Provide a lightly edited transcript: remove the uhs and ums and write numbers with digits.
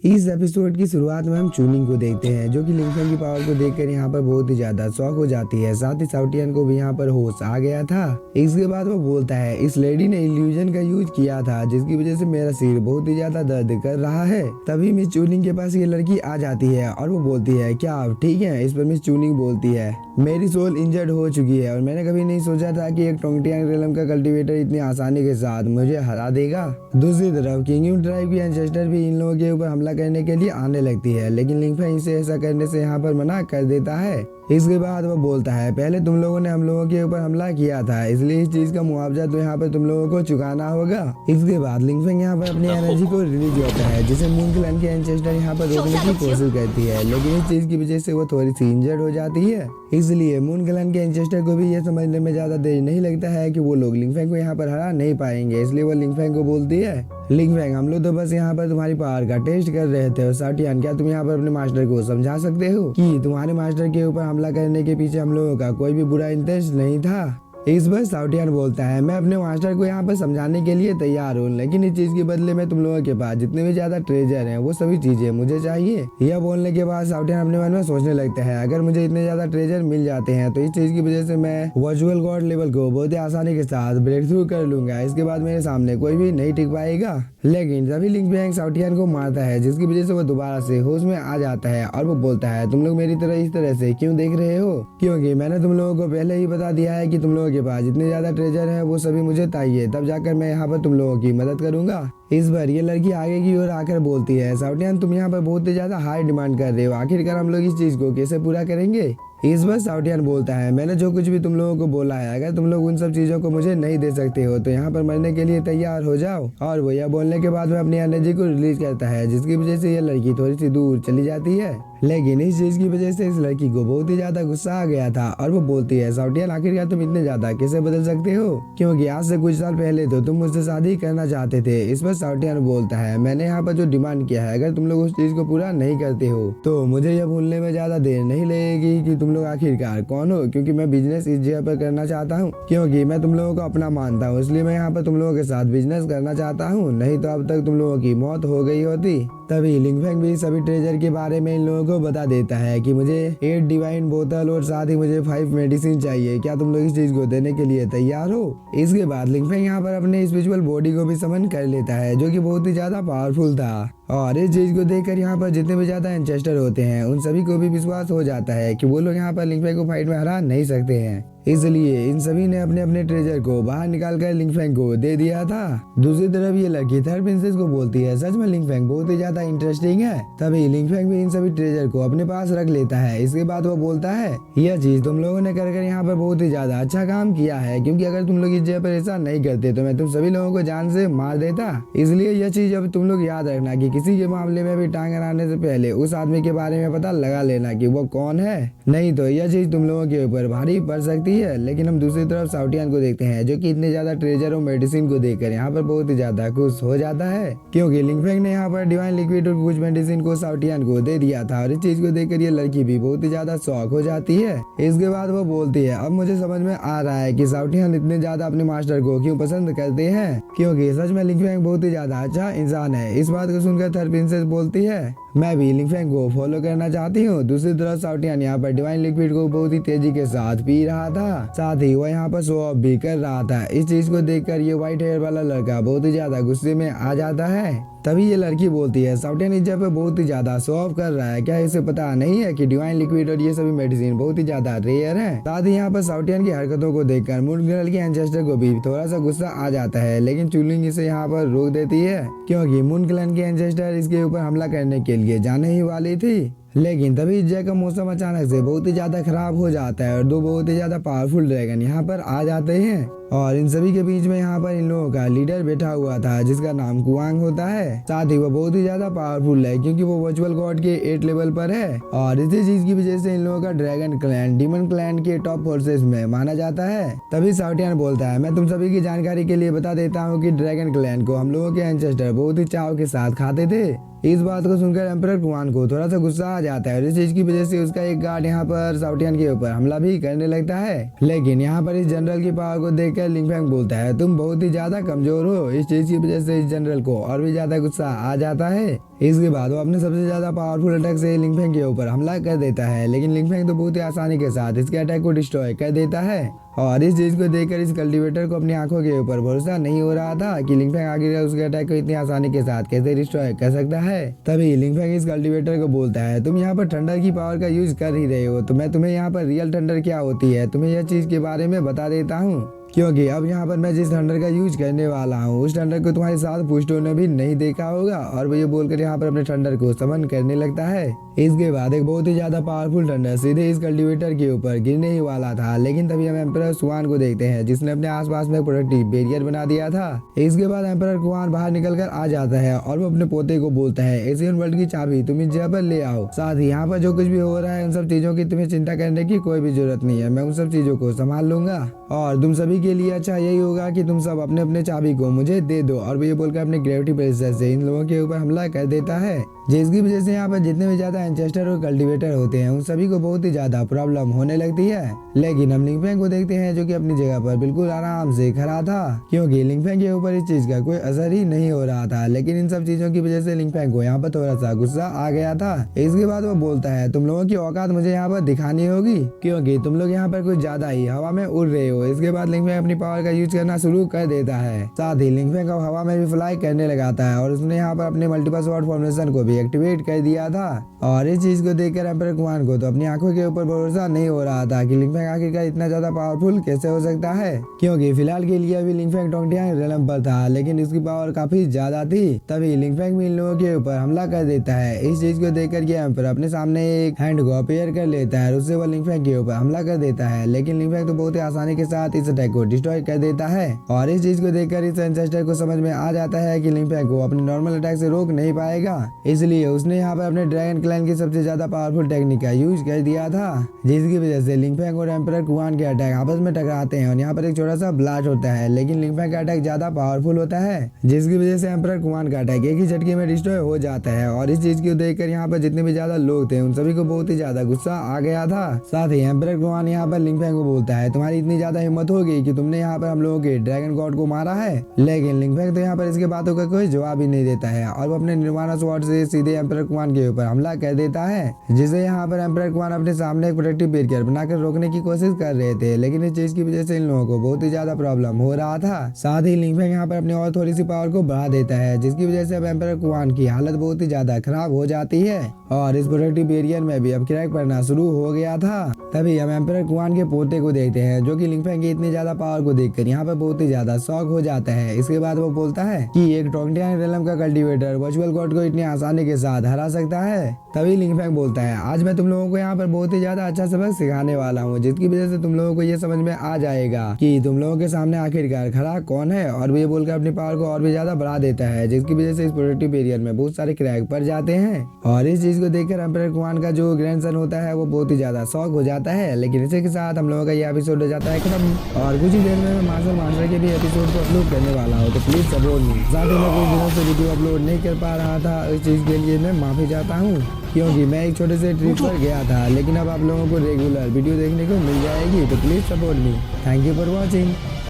इस एपिसोड की शुरुआत में हम चूनिंग को देखते हैं जो कि लिंकन की पावर को देखकर यहाँ पर बहुत ही ज्यादा शॉक हो जाती है। साथ ही साउटियन को भी यहाँ पर होश आ गया था। इसके बाद वो बोलता है इस लेडी ने इल्यूजन का यूज किया था जिसकी वजह से मेरा सिर बहुत ही ज्यादा दर्द कर रहा है। तभी मिस चूनिंग के पास ये लड़की आ जाती है और वो बोलती है क्या आप ठीक है। इस पर मिस चूनिंग बोलती है मेरी सोल इंजर्ड हो चुकी है और मैंने कभी नहीं सोचा था कि एक टोंगटियांग रेलम का कल्टीवेटर इतनी आसानी के साथ मुझे हरा देगा। दूसरी तरफ किंगयू ट्राइब की एंसेस्टर भी इन लोगों के ऊपर हमला करने के लिए आने लगती है, लेकिन लिंगफेंग इसे ऐसा करने से यहाँ पर मना कर देता है। इसके बाद वो बोलता है पहले तुम लोगों ने हम लोगों के ऊपर हमला किया था, इसलिए इस चीज का मुआवजा तो यहाँ पर तुम लोगों को चुकाना होगा। इसके बाद लिंगफेंग यहाँ पर अपनी एनर्जी को रिलीज होता है जिसे मून क्लैन के एंसेस्टर यहाँ पर रोकने की कोशिश करती है, लेकिन इस चीज की वजह से वो थोड़ी सी इंजर्ड हो जाती है। इसलिए मून क्लैन के एंसेस्टर को भी ये समझने में ज्यादा देर नहीं लगता है कि वो लोग लिंगफेंग को यहाँ पर हरा नहीं पाएंगे। इसलिए वो लिंगफेंग को बोलती है लिंगफेंग हम लोग तो बस यहाँ पर तुम्हारी पावर का टेस्ट कर रहे थे और साटियान क्या तुम यहाँ पर अपने मास्टर को समझा सकते हो कि तुम्हारे मास्टर के ऊपर हमला करने के पीछे हम लोगों का कोई भी बुरा इंटेंशन नहीं था। इस बार साउटियान बोलता है मैं अपने मास्टर को यहाँ पर समझाने के लिए तैयार हूँ, लेकिन इस चीज के बदले में तुम लोगों के पास जितने भी ज्यादा ट्रेजर हैं वो सभी चीजें मुझे चाहिए। यह बोलने के बाद साउटियान अपने मन में सोचने लगता है अगर मुझे इतने ज्यादा ट्रेजर मिल जाते हैं तो इस चीज की वजह से मैं वर्चुअल गॉड लेवल को बहुत ही आसानी के साथ ब्रेक थ्रू कर लूंगा। इसके बाद मेरे सामने कोई भी नहीं टिक पाएगा। लेकिन तभी लिंगफेंग साउटियान को मारता है जिसकी वजह से वो दोबारा से होश में आ जाता है और वो बोलता है तुम लोग मेरी तरह इस तरह से क्यों देख रहे हो, क्योंकि मैंने तुम लोगों को पहले ही बता दिया है कि तुम लोगों के पास जितने ज्यादा ट्रेजर है वो सभी मुझे चाहिए, तब जाकर मैं यहाँ पर तुम लोगों की मदद करूंगा। इस बार ये लड़की आगे की ओर आकर बोलती है साउटियान तुम यहाँ पर बहुत ही ज्यादा हाई डिमांड कर रहे हो, आखिरकार हम लोग इस चीज को कैसे पूरा करेंगे। इस बार साउटियान बोलता है मैंने जो कुछ भी तुम लोगों को बोला है अगर तुम लोग उन सब चीजों को मुझे नहीं दे सकते हो तो यहाँ पर मरने के लिए तैयार हो जाओ। और वो यह बोलने के बाद में अपनी एनर्जी को रिलीज करता है जिसकी वजह से ये लड़की थोड़ी सी दूर चली जाती है। लेकिन इस चीज की वजह से इस लड़की को बहुत ही ज्यादा गुस्सा आ गया था और वो बोलती है साउटियान आखिरकार तुम इतने ज्यादा कैसे बदल सकते हो, क्योंकि आज से कुछ साल पहले तो तुम मुझसे शादी करना चाहते थे। इस पर साउटियान बोलता है मैंने यहाँ पर जो डिमांड किया है अगर तुम लोग उस चीज को पूरा नहीं करते हो तो मुझे यह भूलने में ज्यादा देर नहीं लगेगी कि तुम लोग आखिरकार कौन हो, क्योंकि मैं बिजनेस इस जगह पर करना चाहता हूँ, क्योंकि मैं तुम लोगों को अपना मानता हूँ, इसलिए मैं यहाँ पर तुम लोगों के साथ बिजनेस करना चाहता हूँ, नहीं तो अब तक तुम लोगों की मौत हो गई होती। तभी लिंगफेंग भी सभी ट्रेजर के बारे में इन लोगों को बता देता है कि मुझे 8 डिवाइन बोतल और साथ ही मुझे 5 मेडिसिन चाहिए, क्या तुम लोग इस चीज को देने के लिए तैयार हो। इसके बाद लिंगफेंग यहाँ पर अपने स्पिरिचुअल बॉडी को भी समन कर लेता है जो कि बहुत ही ज्यादा पावरफुल था, और इस चीज को देखकर यहाँ पर जितने भी ज्यादा एंसेस्टर होते हैं उन सभी को भी विश्वास हो जाता है कि वो लोग यहाँ पर लिंगफेंग को फाइट में हरा नहीं सकते हैं। इसलिए इन सभी ने अपने अपने ट्रेजर को बाहर निकालकर लिंगफेंग को दे दिया था। दूसरी तरफ ये लड़की थर्ड प्रिंसेस को बोलती है सच में लिंगफेंग बहुत ही ज्यादा इंटरेस्टिंग है। तभी लिंगफेंग भी इन सभी ट्रेजर को अपने पास रख लेता है। इसके बाद वो बोलता है यह चीज तुम लोगों ने कर यहाँ पर बहुत ही ज्यादा अच्छा काम किया है, क्योंकि अगर तुम लोग इस जगह पर ऐसा नहीं करते तो मैं तुम सभी लोगों को जान से मार देता। इसलिए यह चीज अब तुम लोग याद रखना कि किसी के मामले में भी टांग अड़ाने से पहले उस आदमी के बारे में पता लगा लेना कि वो कौन है, नहीं तो यह चीज तुम लोगों के ऊपर भारी पड़ सकती है। लेकिन हम दूसरी तरफ साउटियान को देखते हैं जो कि इतने ज्यादा ट्रेजर और मेडिसिन को देखकर यहाँ पर बहुत ही ज्यादा खुश हो जाता है, क्योंकि लिंगफेंग ने यहाँ पर डिवाइन लिक्विड और कुछ मेडिसिन को साउटियान को दे दिया था, और इस चीज को देखकर ये लड़की भी बहुत ही ज्यादा शॉक हो जाती है। इसके बाद वो बोलती है अब मुझे समझ में आ रहा है कि साउटियान इतने ज्यादा अपने मास्टर को क्यों पसंद करते हैं, क्योंकि सच में लिंगफेंग बहुत ही ज्यादा अच्छा इंसान है। इस बात को सुनकर थर्ड प्रिंसेस बोलती है मैं भी लिंगफेंग को फॉलो करना चाहती हूँ। दूसरी तरफ साउटियान यहाँ पर डिवाइन लिक्विड को बहुत ही तेजी के साथ पी रहा था, साथ ही वो यहाँ पर शो ऑफ भी कर रहा था। इस चीज को देखकर ये व्हाइट हेयर वाला लड़का बहुत ही ज्यादा गुस्से में आ जाता है। तभी ये लड़की बोलती है साउटियान इस जगह पे बहुत ही ज्यादा शो ऑफ कर रहा है, क्या इसे पता नहीं है कि डिवाइन लिक्विड और ये सभी मेडिसिन बहुत ही ज्यादा रेयर है। साथ ही यहाँ पर साउटियान की हरकतों को देखकर मून गर्ल के एंसेस्टर को भी थोड़ा सा गुस्सा आ जाता है, लेकिन चूलिंग इसे यहाँ पर रोक देती है, क्योंकि मून क्लैन के एंसेस्टर इसके ऊपर हमला करने के लिए जाने ही वाली थी। लेकिन तभी इस जगह का मौसम अचानक से बहुत ही ज्यादा खराब हो जाता है और दो बहुत ही ज्यादा पावरफुल ड्रैगन यहाँ पर आ जाते हैं, और इन सभी के बीच में यहाँ पर इन लोगों का लीडर बैठा हुआ था जिसका नाम कुआंग होता है। साथ ही वो बहुत ही ज्यादा पावरफुल है क्योंकि वो वर्चुअल गॉड के 8 लेवल पर है, और इसी चीज की वजह से इन लोगों का ड्रैगन क्लैन डीमन क्लैन के टॉप फोर्सेस में माना जाता है। तभी साउटियान बोलता है मैं तुम सभी की जानकारी के लिए बता देता हूँ कि ड्रैगन क्लैन को हम लोगों के एंसेस्टर बहुत ही चाव के साथ खाते थे, इस बात को सुनकर एम्परर कुआन को थोड़ा सा गुस्सा आ जाता है और इस चीज की वजह से उसका एक गार्ड यहाँ पर साउटियन के ऊपर हमला भी करने लगता है। लेकिन यहाँ पर इस जनरल की पावर को देखकर लिंगफेंग बोलता है तुम बहुत ही ज्यादा कमजोर हो। इस चीज की वजह से इस जनरल को और भी ज्यादा गुस्सा आ जाता है। इसके बाद वो अपने सबसे ज्यादा पावरफुल अटैक से लिंगफेंग के ऊपर हमला कर देता है, लेकिन लिंगफेंग तो बहुत ही आसानी के साथ इसके अटैक को डिस्ट्रॉय कर देता है। और इस चीज को देखकर इस कल्टीवेटर को अपनी आंखों के ऊपर भरोसा नहीं हो रहा था कि लिंगफेंग आखिर उसके अटैक को इतनी आसानी के साथ कैसे डिस्ट्रॉय कर सकता है। तभी लिंगफेंग इस कल्टीवेटर को बोलता है तुम यहाँ पर थंडर की पावर का यूज कर ही रहे हो, तो मैं तुम्हें यहाँ पर रियल थंडर क्या होती है तुम्हें यह चीज के बारे में बता देता हूँ, क्योंकि अब यहाँ पर मैं जिस थंडर का यूज करने वाला हूँ उस थंडर को तुम्हारे साथ पुष्टो ने भी नहीं देखा होगा। और वो ये बोलकर यहाँ पर अपने थंडर को समन करने लगता है। इसके बाद एक बहुत ही ज्यादा पावरफुल थंडर सीधे इस कल्टीवेटर के ऊपर गिरने ही वाला था, लेकिन तभी हम एम्परर कुआन को देखते हैं जिसने अपने आसपास में प्रोटेक्टिव बैरियर बना दिया था। इसके बाद एम्परर कुआन बाहर निकल कर आ जाता है और वो अपने पोते को बोलता है एशियन वर्ल्ड की चाबी तुम इस जगह पर ले आओ। साथ ही यहाँ पर जो कुछ भी हो रहा है उन सब चीजों की तुम्हें चिंता करने की कोई भी जरूरत नहीं है, मैं उन सब चीजों को संभाल लूंगा और तुम सभी के लिए अच्छा यही होगा कि तुम सब अपने अपने चाबी को मुझे दे दो। और वो ये बोलकर अपने ग्रेविटी प्रेशर से इन लोगों के ऊपर हमला कर देता है, जिसकी वजह से यहाँ पर जितने भी ज्यादा एंचेस्टर और कल्टीवेटर होते हैं उन सभी को बहुत ही ज्यादा प्रॉब्लम होने लगती है। लेकिन हम लिंगफेंग को देखते हैं जो कि अपनी जगह पर बिल्कुल आराम से खड़ा था, क्योंकि लिंगफेंग के ऊपर इस चीज का कोई असर ही नहीं हो रहा था। लेकिन इन सब चीजों की वजह से लिंगफेंग को यहाँ पर थोड़ा सा गुस्सा आ गया था। इसके बाद वो बोलता है तुम लोगों की औकात मुझे यहाँ पर दिखानी होगी, क्योंकि तुम लोग यहाँ पर कुछ ज्यादा ही हवा में उड़ रहे हो। इसके बाद लिंगफेंग अपनी पावर का यूज करना शुरू कर देता है। साथ ही लिंगफेंग हवा में भी फ्लाई करने लगाता है और उसने यहाँ पर अपने मल्टीपल स्वॉर्ड फॉर्मेशन को भी एक्टिवेट कर दिया था। और इस चीज को देखकर एम्परर कुआन को तो अपनी आंखों के ऊपर भरोसा नहीं हो रहा था कि लिंगफेंग आखिरकार इतना ज्यादा पावरफुल कैसे हो सकता है, क्योंकि फिलहाल के लिए अभी लिंगफेंग टोंगटियांग रेलम पर था लेकिन इसकी पावर काफी ज्यादा थी। तभी लिंगफेंग भी इन लोगों के ऊपर हमला कर देता है। इस चीज को देखकर के एम्परर अपने सामने एक हैंड को अपेयर कर लेता है और उससे वो लिंगफेंग के ऊपर हमला कर देता है, लेकिन लिंगफेंग तो बहुत ही आसानी के साथ इस अटैक को डिस्ट्रॉय कर देता है। और इस चीज को देखकर इस एंसेस्टर को समझ में आ जाता है कि लिंगफेंग को अपने नॉर्मल अटैक से रोक नहीं पाएगा, इसलिए उसने यहाँ पर अपने ड्रैगन क्लैन की सबसे ज्यादा पावरफुल टेक्निक का यूज कर दिया था, जिसकी वजह से लिंगफेंग और एम्परर कुआन के अटैक आपस में टकराते हैं और यहाँ पर एक छोटा सा ब्लास्ट होता है। लेकिन लिंगफेंग का अटैक ज्यादा पावरफुल होता है, जिसकी वजह से एम्परर कुआन का अटैक एक ही झटके में डिस्ट्रॉय हो जाता है। और इस चीज को देखकर यहाँ पर जितने भी ज्यादा लोग थे उन सभी को बहुत ही ज्यादा गुस्सा आ गया था। साथ ही एम्परर कुआन यहाँ पर लिंगफेंग को बोलता है तुम्हारी इतनी ज्यादा हिम्मत होगी कि तुमने यहाँ पर हम लोगों के ड्रैगन गॉड को मारा है। लेकिन लिंगफेंग तो यहाँ पर इसके बातों का कोई जवाब ही नहीं देता है और वो अपने निर्वाणा स्वॉर्ड से सीधे एम्परर कुआन के ऊपर हमला कर देता है, जिसे यहाँ पर एम्परर कुआन अपने सामने एक प्रोटेक्टिव बैरियर बनाकर रोकने की कोशिश कर रहे थे। लेकिन इस चीज की वजह से इन लोगों को बहुत ही ज्यादा प्रॉब्लम हो रहा था। साथ ही लिंगफेंग यहाँ पर अपनी और थोड़ी सी पावर को बढ़ा देता है, जिसकी वजह से अब एम्परर कुआन की हालत बहुत ही ज्यादा खराब हो जाती है और इस प्रोटेक्टिव बैरियर में भी अब क्रैक पड़ना शुरू हो गया था। तभी हम एम्परर कुआन के पोते को देखते हैं जो कि लिंगफेंग की इतनी ज्यादा पावर को देखकर यहाँ पर बहुत ही ज्यादा शॉक हो जाता है। इसके बाद वो बोलता है कि एक टोंगटियांग रेलम का कल्टीवेटर वर्चुअल गॉड को इतनी आसानी के साथ हरा सकता है। तभी लिंगफेंग बोलता है आज मैं तुम लोगों को यहाँ पर बहुत ही ज्यादा अच्छा सबक सिखाने वाला हूँ, जिसकी वजह से तुम लोगों को ये समझ में आ जाएगा कि तुम लोगों के सामने आखिरकार खड़ा कौन है। और ये बोलकर अपनी पावर को और भी ज्यादा बढ़ा देता है, जिसकी वजह से इस प्रोटेक्टिव बैरियर में बहुत सारे क्रैक पड़ जाते हैं। और इस चीज को देखकर एम्परर कुआन का जो ग्रैंडसन होता है वो बहुत ही ज्यादा शॉक हो जाता है। लेकिन इसी के साथ हम लोगों का ये एपिसोड हो जाता है खत्म और कुछ ही देर में मैं मार्शल मास्टर के भी एपिसोड को अपलोड करने वाला हूँ, तो प्लीज सपोर्ट मी। साथ ही मैं कुछ दिनों से वीडियो अपलोड नहीं कर पा रहा था, इस चीज के लिए मैं माफी चाहता हूँ, क्योंकि मैं एक छोटे से ट्रिप पर गया था। लेकिन अब आप लोगों को रेगुलर वीडियो देखने को मिल जाएगी, तो please support me. Thank you for watching.